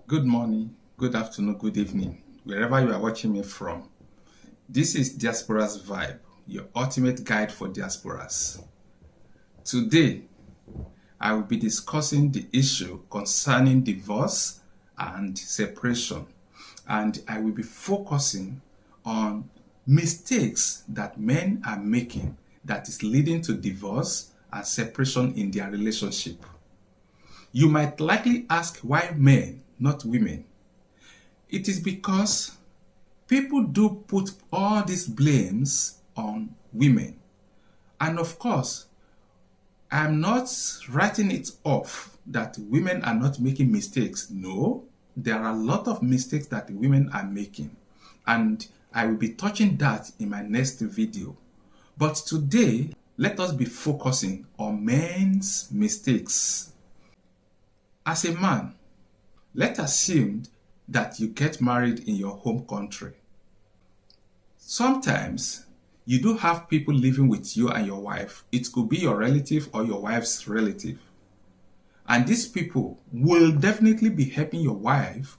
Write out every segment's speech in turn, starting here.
Good morning, good afternoon, good evening, wherever you are watching me from. This is Diasporas Vibe, your ultimate guide for diasporas. Today, I will be discussing the issue concerning divorce and separation, and I will be focusing on mistakes that men are making that is leading to divorce and separation in their relationship. You might likely ask why men, not women. It is because people do put all these blames on women. And of course, I'm not writing it off that women are not making mistakes. No, there are a lot of mistakes that women are making. And I will be touching that in my next video. But today, let us be focusing on men's mistakes. As a man, let's assume that you get married in your home country. Sometimes you do have people living with you and your wife. It could be your relative or your wife's relative. And these people will definitely be helping your wife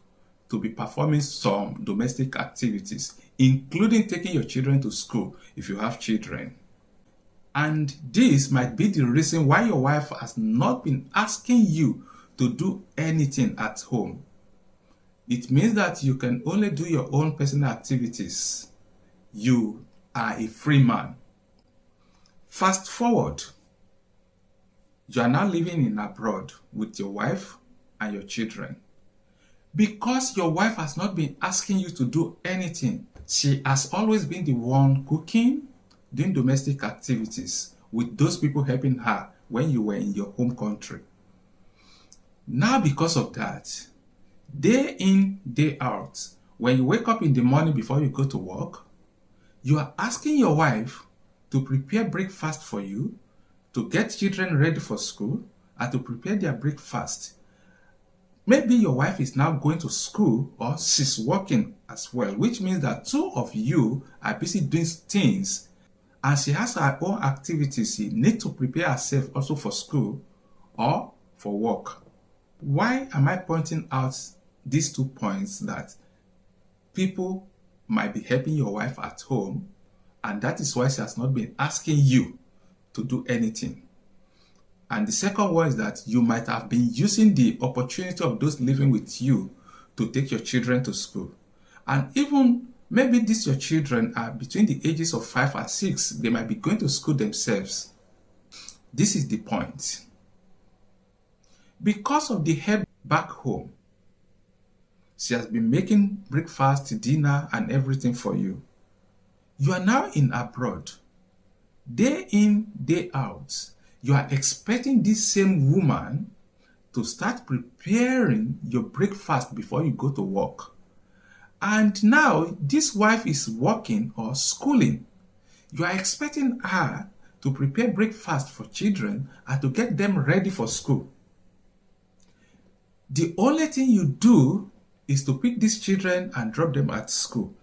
to be performing some domestic activities, including taking your children to school if you have children. And this might be the reason why your wife has not been asking you to do anything at home. It means that you can only do your own personal activities. You are a free man. Fast forward, you are now living in abroad with your wife and your children. Because your wife has not been asking you to do anything, she has always been the one cooking, doing domestic activities with those people helping her when you were in your home country. Now because of that, day in, day out, when you wake up in the morning before you go to work, you are asking your wife to prepare breakfast for you, to get children ready for school, and to prepare their breakfast. Maybe your wife is now going to school or she's working as well, which means that two of you are busy doing things, and she has her own activities. She needs to prepare herself also for school or for work. Why am I pointing out these 2 points? That people might be helping your wife at home, and that is why she has not been asking you to do anything. And the second one is that you might have been using the opportunity of those living with you to take your children to school. And even maybe these your children are between the ages of 5 and 6. They might be going to school themselves. This is the point. Because of the help back home, she has been making breakfast, dinner, and everything for you. You are now in abroad. Day in, day out, you are expecting this same woman to start preparing your breakfast before you go to work. And now this wife is working or schooling. You are expecting her to prepare breakfast for children and to get them ready for school. The only thing you do is to pick these children and drop them at school,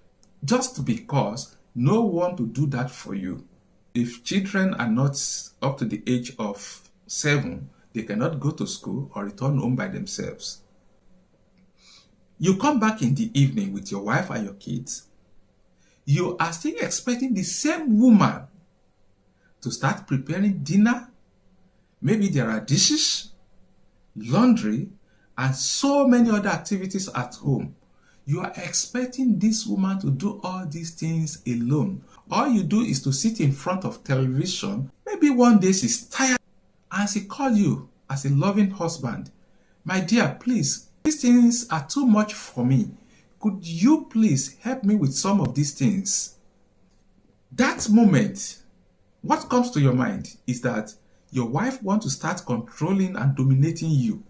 just because no one to do that for you. If children are not up to the age of 7, they cannot go to school or return home by themselves. You come back in the evening with your wife and your kids. You are still expecting the same woman to start preparing dinner. Maybe there are dishes, laundry, and so many other activities at home. You are expecting this woman to do all these things alone. All you do is to sit in front of television. Maybe one day she's tired and she calls you as a loving husband. My dear, please, these things are too much for me. Could you please help me with some of these things? That moment, what comes to your mind is that your wife wants to start controlling and dominating you.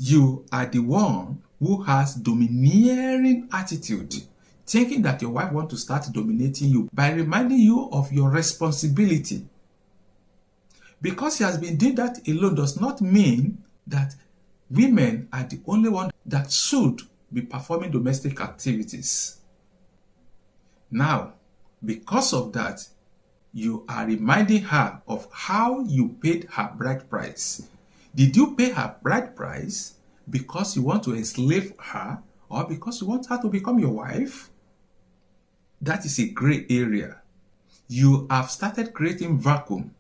You are the one who has domineering attitude, thinking that your wife wants to start dominating you by reminding you of your responsibility. Because she has been doing that alone does not mean that women are the only one that should be performing domestic activities. Now, because of that, you are reminding her of how you paid her bride price. Did you pay her bride price because you want to enslave her or because you want her to become your wife, that is a gray area. You have started creating vacuum.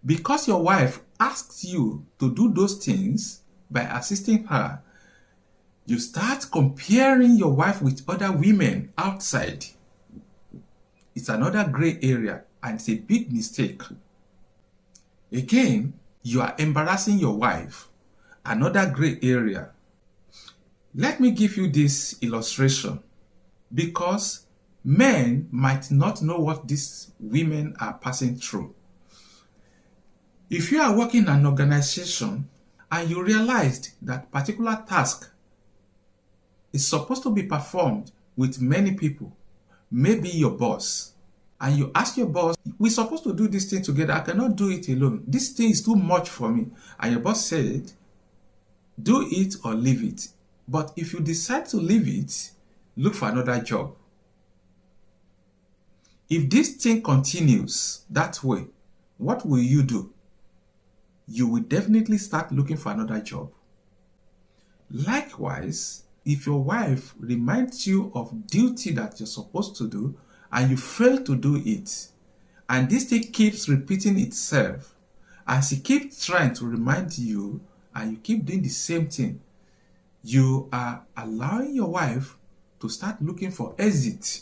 Because your wife asks you to do those things by assisting her, you start comparing your wife with other women outside. It's another gray area and it's a big mistake. Again, you are embarrassing your wife. Another gray area. Let me give you this illustration because men might not know what these women are passing through. If you are working in an organization and you realized that particular task is supposed to be performed with many people, maybe your boss, and you ask your boss, we're supposed to do this thing together, I cannot do it alone. This thing is too much for me. And your boss said, do it or leave it. But if you decide to leave it, look for another job. If this thing continues that way, what will you do? You will definitely start looking for another job. Likewise, if your wife reminds you of duty that you're supposed to do and you fail to do it, and this thing keeps repeating itself, and she keeps trying to remind you and you keep doing the same thing, you are allowing your wife to start looking for exit.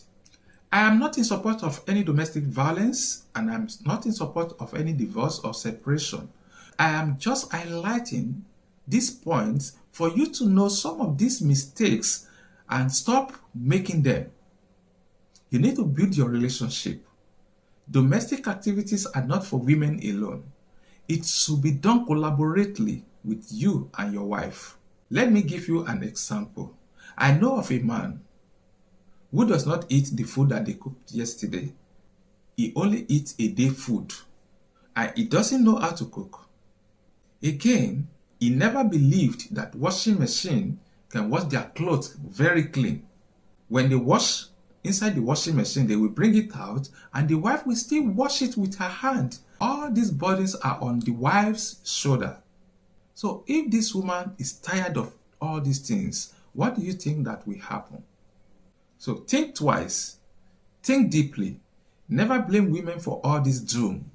I am not in support of any domestic violence and I'm not in support of any divorce or separation. I am just highlighting these points for you to know some of these mistakes and stop making them. You need to build your relationship. Domestic activities are not for women alone. It should be done collaboratively with you and your wife. Let me give you an example. I know of a man who does not eat the food that they cooked yesterday. He only eats a day food and he doesn't know how to cook. Again, he never believed that washing machine can wash their clothes very clean. When they wash inside the washing machine, they will bring it out and the wife will still wash it with her hand. All these burdens are on the wife's shoulder. So if this woman is tired of all these things, what do you think that will happen? So think twice, think deeply. Never blame women for all this doom.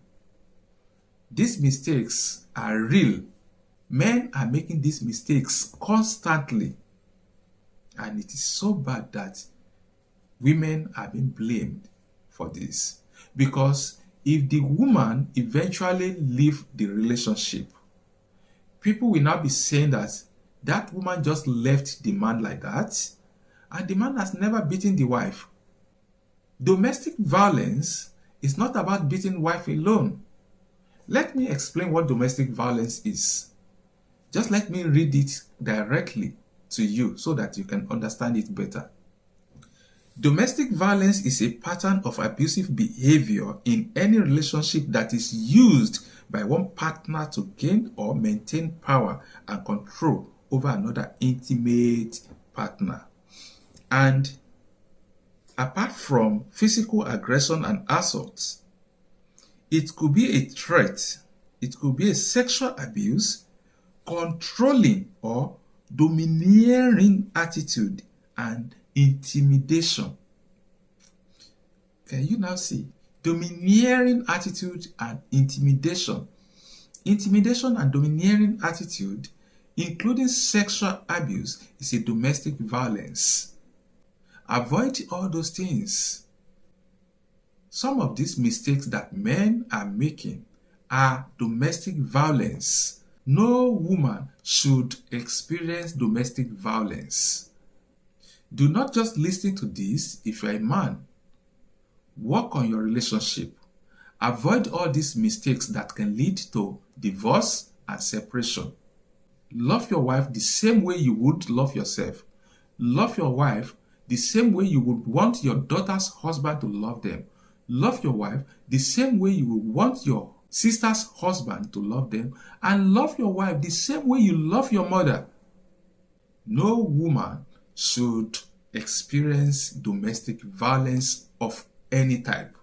These mistakes are real. Men are making these mistakes constantly. And it is so bad that women are being blamed for this. Because if the woman eventually leaves the relationship, people will now be saying that that woman just left the man like that, and the man has never beaten the wife. Domestic violence is not about beating wife alone. Let me explain what domestic violence is. Just let me read it directly to you so that you can understand it better. Domestic violence is a pattern of abusive behavior in any relationship that is used by one partner to gain or maintain power and control over another intimate partner. And apart from physical aggression and assault, it could be a threat, it could be a sexual abuse, controlling or domineering attitude, and intimidation. Can you now see? Domineering attitude and intimidation. Intimidation and domineering attitude, including sexual abuse, is a domestic violence. Avoid all those things. Some of these mistakes that men are making are domestic violence. No woman should experience domestic violence. Do not just listen to this if you're a man. Work on your relationship. Avoid all these mistakes that can lead to divorce and separation. Love your wife the same way you would love yourself. Love your wife the same way you would want your daughter's husband to love them. Love your wife the same way you would want your sister's husband to love them. And love your wife the same way you love your mother. No woman should experience domestic violence of any type.